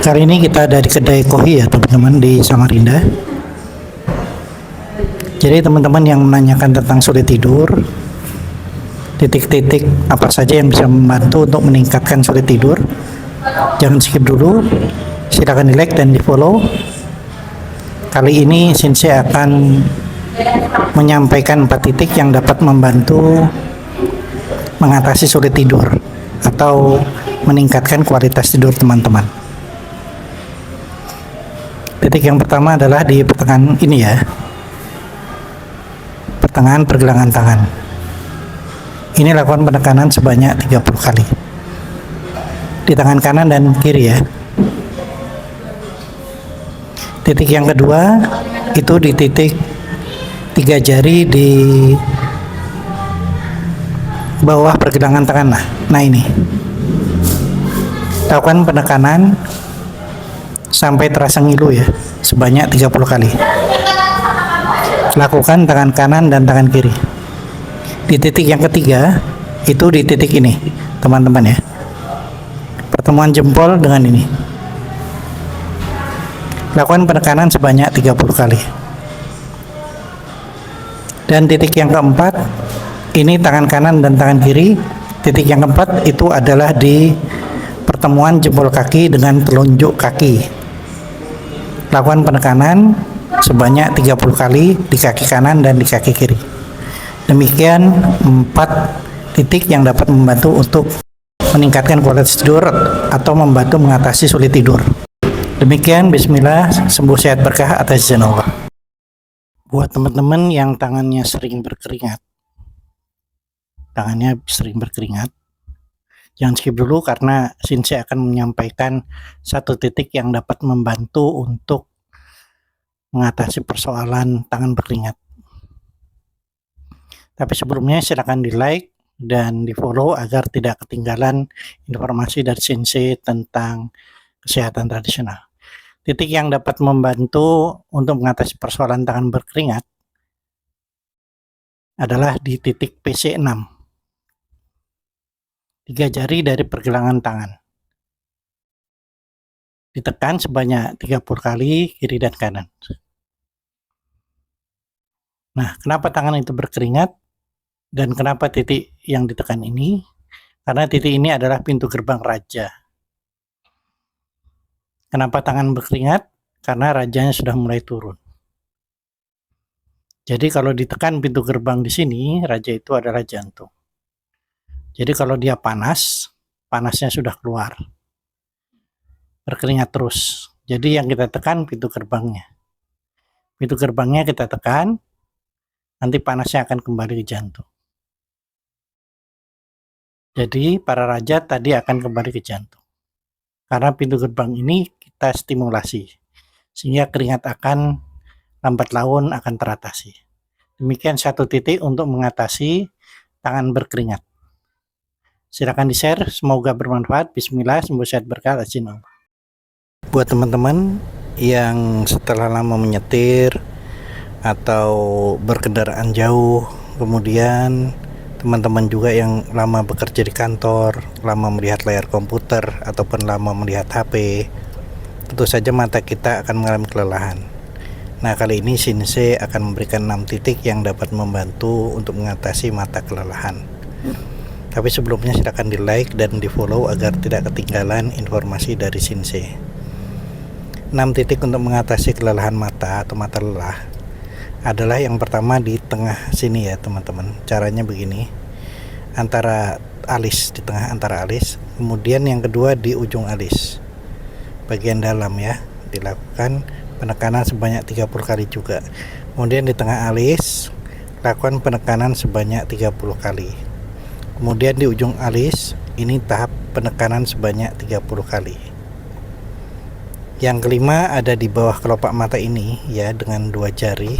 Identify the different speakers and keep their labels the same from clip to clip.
Speaker 1: Kali ini kita ada di kedai kopi ya teman-teman di Samarinda. Jadi teman-teman yang menanyakan tentang sulit tidur, titik-titik apa saja yang bisa membantu untuk meningkatkan sulit tidur, jangan skip dulu, silakan di like dan di follow. Kali ini Sensei akan menyampaikan 4 titik yang dapat membantu mengatasi sulit tidur atau meningkatkan kualitas tidur teman-teman. Titik yang pertama adalah di pertengahan ini ya, pertengahan pergelangan tangan. Ini lakukan penekanan sebanyak 30 kali di tangan kanan dan kiri ya. Titik yang kedua itu di titik 3 jari di bawah pergelangan tangan. Nah ini, lakukan penekanan sampai terasa ngilu ya, sebanyak 30 kali. Lakukan tangan kanan dan tangan kiri. Di titik yang ketiga itu di titik ini teman-teman ya, pertemuan jempol dengan ini. Lakukan penekanan sebanyak 30 kali. Dan titik yang keempat ini tangan kanan dan tangan kiri. Titik yang keempat itu adalah di pertemuan jempol kaki dengan telunjuk kaki. Lakukan penekanan sebanyak 30 kali di kaki kanan dan di kaki kiri. Demikian 4 titik yang dapat membantu untuk meningkatkan kualitas tidur atau membantu mengatasi sulit tidur. Demikian, bismillah, sembuh sehat berkah atas izin Allah. Buat teman-teman yang tangannya sering berkeringat, jangan skip dulu karena Sensei akan menyampaikan 1 titik yang dapat membantu untuk mengatasi persoalan tangan berkeringat. Tapi sebelumnya silakan di like dan di follow agar tidak ketinggalan informasi dari Sensei tentang kesehatan tradisional. Titik yang dapat membantu untuk mengatasi persoalan tangan berkeringat adalah di titik PC6. 3 jari dari pergelangan tangan. Ditekan sebanyak 30 kali kiri dan kanan. Nah, kenapa tangan itu berkeringat dan kenapa titik yang ditekan ini? Karena titik ini adalah pintu gerbang raja. Kenapa tangan berkeringat? Karena rajanya sudah mulai turun. Jadi kalau ditekan pintu gerbang di sini, raja itu adalah jantung. Jadi kalau dia panas, panasnya sudah keluar. Berkeringat terus. Jadi yang kita tekan pintu gerbangnya. Pintu gerbangnya kita tekan, nanti panasnya akan kembali ke jantung. Jadi para raja tadi akan kembali ke jantung. Karena pintu gerbang ini kita stimulasi, sehingga keringat akan lambat laun akan teratasi. Demikian 1 titik untuk mengatasi tangan berkeringat. Silakan di-share, semoga bermanfaat. Bismillah, sembuh sehat berkah izin Allah. Buat teman-teman yang setelah lama menyetir atau berkendaraan jauh, kemudian teman-teman juga yang lama bekerja di kantor, lama melihat layar komputer ataupun lama melihat HP, tentu saja mata kita akan mengalami kelelahan. Nah, kali ini Sensei akan memberikan 6 titik yang dapat membantu untuk mengatasi mata kelelahan. Tapi sebelumnya silakan di like dan di follow agar tidak ketinggalan informasi dari Sensei. 6 titik untuk mengatasi kelelahan mata atau mata lelah adalah yang pertama di tengah sini ya teman-teman. Caranya begini, antara alis, di tengah antara alis. Kemudian yang kedua di ujung alis, bagian dalam ya, dilakukan penekanan sebanyak 30 kali juga. Kemudian di tengah alis lakukan penekanan sebanyak 30 kali. Kemudian di ujung alis ini tahap penekanan sebanyak 30 kali. Yang kelima ada di bawah kelopak mata ini ya, dengan 2 jari,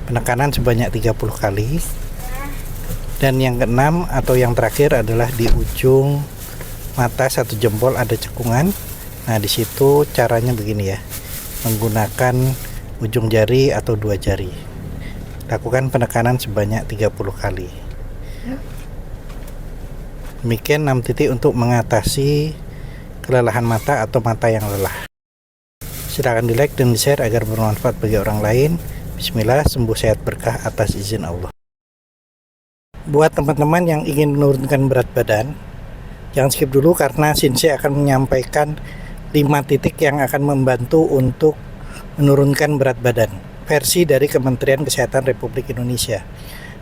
Speaker 1: penekanan sebanyak 30 kali. Dan yang keenam atau yang terakhir adalah di ujung mata 1 jempol ada cekungan. Nah, di situ caranya begini ya, menggunakan ujung jari atau 2 jari. Lakukan penekanan sebanyak 30 kali. Demikian 6 titik untuk mengatasi kelelahan mata atau mata yang lelah. Silakan di like dan di share agar bermanfaat bagi orang lain. Bismillah, sembuh sehat berkah atas izin Allah. Buat teman-teman yang ingin menurunkan berat badan, jangan skip dulu karena Shinsei akan menyampaikan 5 titik yang akan membantu untuk menurunkan berat badan, versi dari Kementerian Kesehatan Republik Indonesia.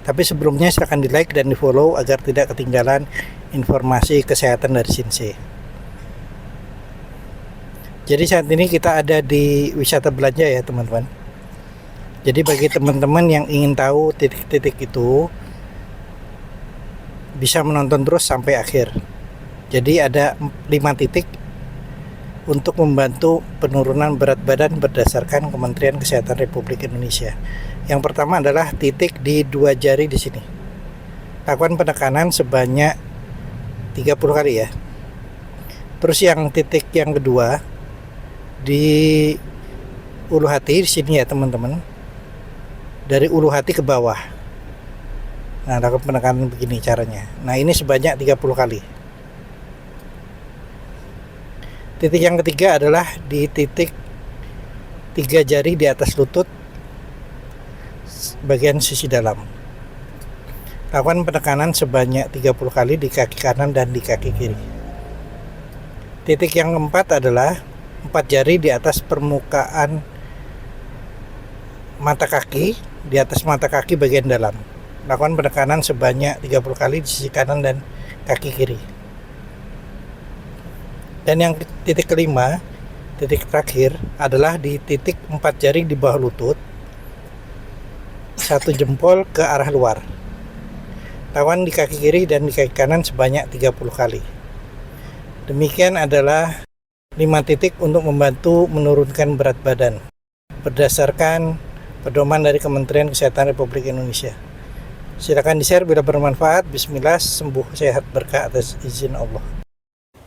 Speaker 1: Tapi sebelumnya silakan di like dan di follow agar tidak ketinggalan informasi kesehatan dari Shinsei. Jadi saat ini kita ada di wisata belanja ya teman-teman. Jadi bagi teman-teman yang ingin tahu titik-titik itu, bisa menonton terus sampai akhir. Jadi ada 5 titik untuk membantu penurunan berat badan berdasarkan Kementerian Kesehatan Republik Indonesia. Yang pertama adalah titik di 2 jari di sini. Lakukan penekanan sebanyak 30 kali ya. Terus yang titik yang kedua di ulu hati di sini ya teman-teman. Dari ulu hati ke bawah. Nah, lakukan penekanan begini caranya. Nah, ini sebanyak 30 kali. Titik yang ketiga adalah di titik 3 jari di atas lutut bagian sisi dalam. Lakukan penekanan sebanyak 30 kali di kaki kanan dan di kaki kiri. Titik yang keempat adalah 4 jari di atas permukaan mata kaki, di atas mata kaki bagian dalam. Lakukan penekanan sebanyak 30 kali di sisi kanan dan kaki kiri. Dan yang titik kelima, titik terakhir adalah di titik 4 jari di bawah lutut, 1 jempol ke arah luar. Lakukan di kaki kiri dan di kaki kanan sebanyak 30 kali. Demikian adalah 5 titik untuk membantu menurunkan berat badan berdasarkan pedoman dari Kementerian Kesehatan Republik Indonesia. Silakan di-share bila bermanfaat. Bismillah, sembuh sehat berkah atas izin Allah.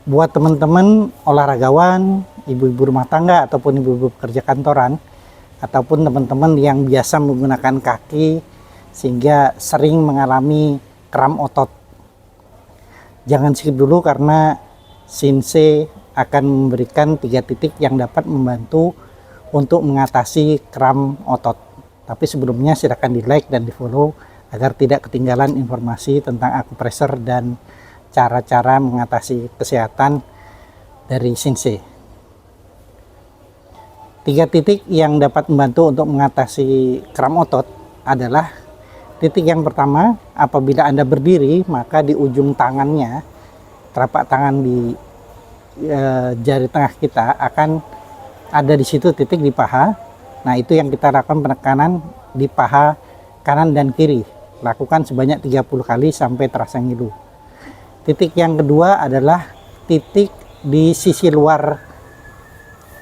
Speaker 1: Buat teman-teman olahragawan, ibu-ibu rumah tangga ataupun ibu-ibu pekerja kantoran, ataupun teman-teman yang biasa menggunakan kaki sehingga sering mengalami kram otot, jangan skip dulu karena Shinsei akan memberikan 3 titik yang dapat membantu untuk mengatasi kram otot. Tapi sebelumnya silakan di like dan di follow agar tidak ketinggalan informasi tentang akupressure dan cara-cara mengatasi kesehatan dari Shinsei. 3 titik yang dapat membantu untuk mengatasi kram otot adalah titik yang pertama, apabila Anda berdiri maka di ujung tangannya, telapak tangan di jari tengah kita akan ada di situ titik di paha. Nah, itu yang kita lakukan penekanan di paha kanan dan kiri. Lakukan sebanyak 30 kali sampai terasa ngilu. Titik yang kedua adalah titik di sisi luar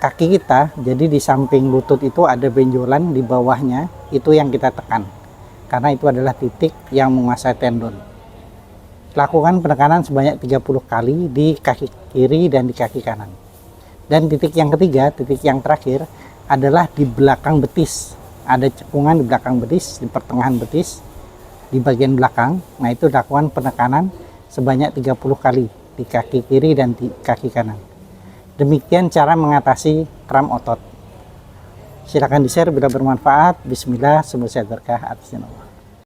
Speaker 1: kaki kita. Jadi di samping lutut itu ada benjolan di bawahnya, itu yang kita tekan. Karena itu adalah titik yang menguasai tendon. Lakukan penekanan sebanyak 30 kali di kaki kiri dan di kaki kanan. Dan titik yang ketiga, titik yang terakhir adalah di belakang betis. Ada cekungan di belakang betis, di pertengahan betis, di bagian belakang. Nah, itu lakukan penekanan sebanyak 30 kali di kaki kiri dan di kaki kanan. Demikian cara mengatasi kram otot. Silakan di-share bila bermanfaat. Bismillah, sembuh sehat berkah atas nama Allah.